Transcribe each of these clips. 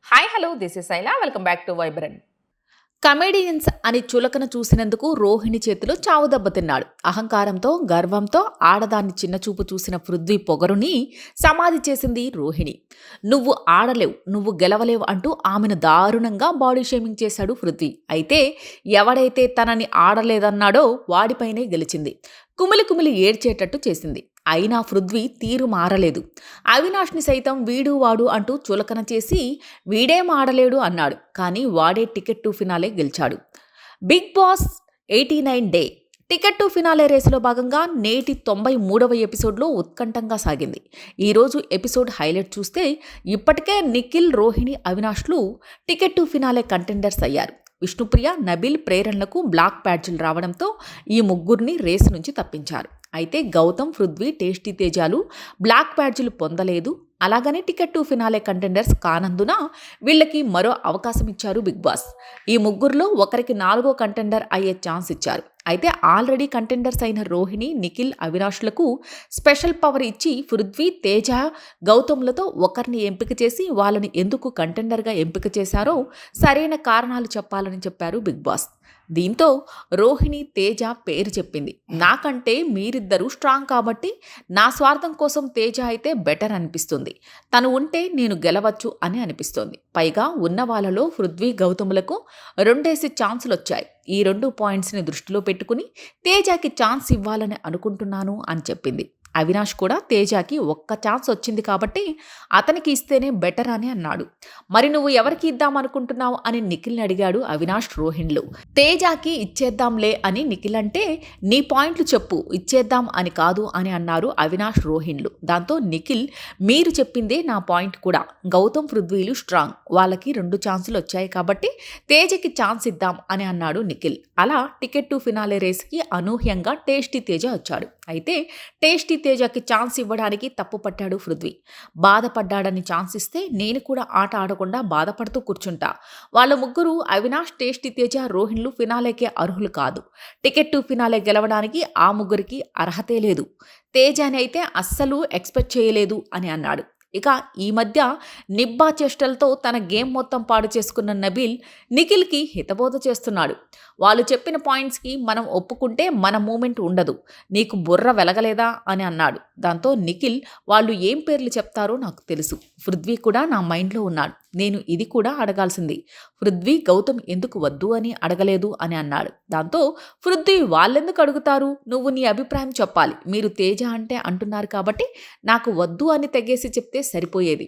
Hi hello this is Shaila welcome back to vibrant. Comedians అని చులకన చూసినందుకు రోహిణి చేతిలో చావు దెబ్బతిన్నాడు. అహంకారంతో గర్వంతో ఆడదాన్ని చిన్నచూపు చూసిన పృథ్వీ పొగరుని సమాధి చేసింది రోహిణి. నువ్వు ఆడలేవు, నువ్వు గెలవలేవు అంటూ ఆమెను దారుణంగా బాడీ షేమింగ్ చేశాడు పృథ్వీ. అయితే ఎవడైతే తనని ఆడలేదన్నాడో వాడిపైనే గెలిచింది. కుమిలి కుమిలి ఏడ్చేటట్టు చేసింది. అయినా పృథ్వీ తీరు మారలేదు. అవినాష్ని సైతం వీడు వాడు అంటూ చులకన చేసి వీడేం ఆడలేడు అన్నాడు. కానీ వాడే టికెట్ టు ఫినాలే గెలిచాడు. Bigg Boss 89 day ticket to finale రేసులో భాగంగా నేటి 93వ ఎపిసోడ్లో ఉత్కంఠంగా సాగింది. ఈరోజు ఎపిసోడ్ హైలైట్ చూస్తే ఇప్పటికే నిఖిల్, రోహిణి, అవినాష్లు టికెట్ టు ఫినాలే కంటెండర్స్ అయ్యారు. విష్ణుప్రియ, నబిల్ ప్రేరణలకు బ్లాక్ బ్యాడ్జీలు రావడంతో ఈ ముగ్గురిని రేసు నుంచి తప్పించారు. అయితే గౌతమ్, పృథ్వీ, టేస్టీ తేజాలు బ్లాక్ బ్యాడ్జీలు పొందలేదు. అలాగని టికెట్ టు ఫినాలే కంటెండర్స్ కానందున వీళ్ళకి మరో అవకాశం ఇచ్చారు బిగ్ బాస్. ఈ ముగ్గురులో ఒకరికి 4వ కంటెండర్ అయ్యే ఛాన్స్ ఇచ్చారు. అయితే ఆల్రెడీ కంటెండర్స్ అయిన రోహిణి, నిఖిల్, అవినాష్లకు స్పెషల్ పవర్ ఇచ్చి పృథ్వీ, తేజ, గౌతమ్లతో ఒకరిని ఎంపిక చేసి వాళ్ళని ఎందుకు కంటెండర్గా ఎంపిక చేశారో సరైన కారణాలు చెప్పాలని చెప్పారు బిగ్ బాస్. దీంతో రోహిణి, తేజ పేరు చెప్పింది. నాకంటే మీరిద్దరూ స్ట్రాంగ్ కాబట్టి నా స్వార్థం కోసం తేజ అయితే బెటర్ అనిపిస్తుంది. తను ఉంటే నేను గెలవచ్చు అని అనిపిస్తోంది. పైగా ఉన్న వాళ్ళలో పృథ్వీ, గౌతములకు 2 ఛాన్సులు వచ్చాయి. ఈ 2 పాయింట్స్ని దృష్టిలో పెట్టుకుని తేజకి ఛాన్స్ ఇవ్వాలని అనుకుంటున్నాను అని చెప్పింది. అవినాష్ కూడా తేజకి ఒక్క ఛాన్స్ వచ్చింది కాబట్టి అతనికి ఇస్తేనే బెటర్ అని అన్నాడు. మరి నువ్వు ఎవరికి ఇద్దామనుకుంటున్నావు అని నిఖిల్ని అడిగాడు అవినాష్, రోహిణ్లు. తేజకి ఇచ్చేద్దాంలే అని నిఖిల్ అంటే నీ పాయింట్లు చెప్పు, ఇచ్చేద్దాం అని కాదు అని అన్నారు అవినాష్, రోహిణ్లు. దాంతో నిఖిల్ మీరు చెప్పిందే నా పాయింట్ కూడా. గౌతమ్, పృథ్వీలు స్ట్రాంగ్, వాళ్ళకి 2 ఛాన్సులు వచ్చాయి కాబట్టి తేజకి ఛాన్స్ ఇద్దాం అని అన్నాడు నిఖిల్. అలా టికెట్ టు ఫినాలే రేస్కి అనూహ్యంగా టేస్టీ తేజ వచ్చాడు. అయితే టేస్టీ తేజకి ఛాన్స్ ఇవ్వడానికి తప్పు పట్టాడు పృథ్వీ. బాధపడ్డాడని ఛాన్స్ ఇస్తే నేను కూడా ఆట ఆడకుండా బాధపడుతూ కూర్చుంటా. వాళ్ళ ముగ్గురు అవినాష్, టేస్టీ తేజ, రోహిణ్లు ఫినాలేకే అర్హులు కాదు. టికెట్ టు ఫినాలే గెలవడానికి ఆ ముగ్గురికి అర్హతే లేదు. తేజని అయితే అస్సలు ఎక్స్పెక్ట్ చేయలేదు అని అన్నాడు. ఇక ఈ మధ్య నిబ్బా చేష్టలతో తన గేమ్ మొత్తం పాడు చేసుకున్న నబీల్ నిఖిల్కి హితబోధ చేస్తున్నాడు. వాళ్ళు చెప్పిన పాయింట్స్కి మనం ఒప్పుకుంటే మన మూమెంట్ ఉండదు, నీకు బుర్ర వెలగలేదా అని అన్నాడు. దాంతో నిఖిల్ వాళ్ళు ఏం పేర్లు చెప్తారో నాకు తెలుసు, పృథ్వీ కూడా నా మైండ్లో ఉన్నాడు, నేను ఇది కూడా అడగాల్సింది, పృథ్వీ, గౌతమ్ ఎందుకు వద్దు అని అడగలేదు అని అన్నాడు. దాంతో పృథ్వీ వాళ్ళెందుకు అడుగుతారు, నువ్వు నీ అభిప్రాయం చెప్పాలి, మీరు తేజ అంటే అంటున్నారు కాబట్టి నాకు వద్దు అని తెగేసి చెప్తే సరిపోయేది.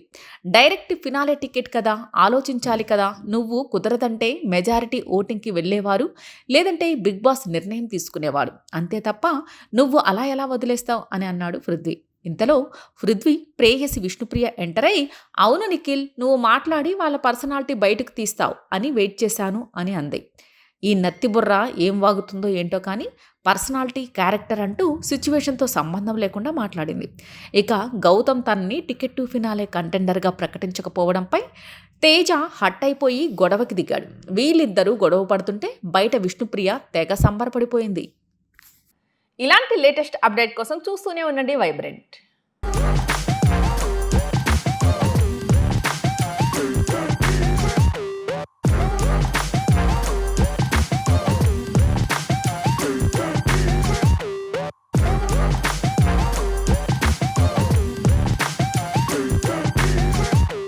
డైరెక్ట్ ఫినాలే టికెట్ కదా, ఆలోచించాలి కదా. నువ్వు కుదరదంటే మెజారిటీ ఓటింగ్కి వెళ్ళేవారు, లేదంటే బిగ్ బాస్ నిర్ణయం తీసుకునేవాడు, అంతే తప్ప నువ్వు అలా ఎలా వదిలేస్తావు అని అన్నాడు పృథ్వీ. ఇంతలో పృథ్వీ ప్రేయసి విష్ణుప్రియ ఎంటర్ అయి అవును నిఖిల్, నువ్వు మాట్లాడి వాళ్ళ పర్సనాలిటీ బయటకు తీస్తావు అని వెయిట్ చేశాను అని అంది. ఈ నత్తిబుర్ర ఏం వాగుతుందో ఏంటో కానీ పర్సనాలిటీ, క్యారెక్టర్ అంటూ సిచ్యువేషన్తో సంబంధం లేకుండా మాట్లాడింది. ఇక గౌతమ్ తనని టికెట్ టు ఫినాలే కంటెండర్గా ప్రకటించకపోవడంపై తేజ హట్ అయిపోయి గొడవకి దిగాడు. వీళ్ళిద్దరూ గొడవ పడుతుంటే బయట విష్ణుప్రియ తెగ సంబరపడిపోయింది. ఇలాంటి లేటెస్ట్ అప్డేట్ కోసం చూస్తూనే ఉండండి వైబ్రెంట్.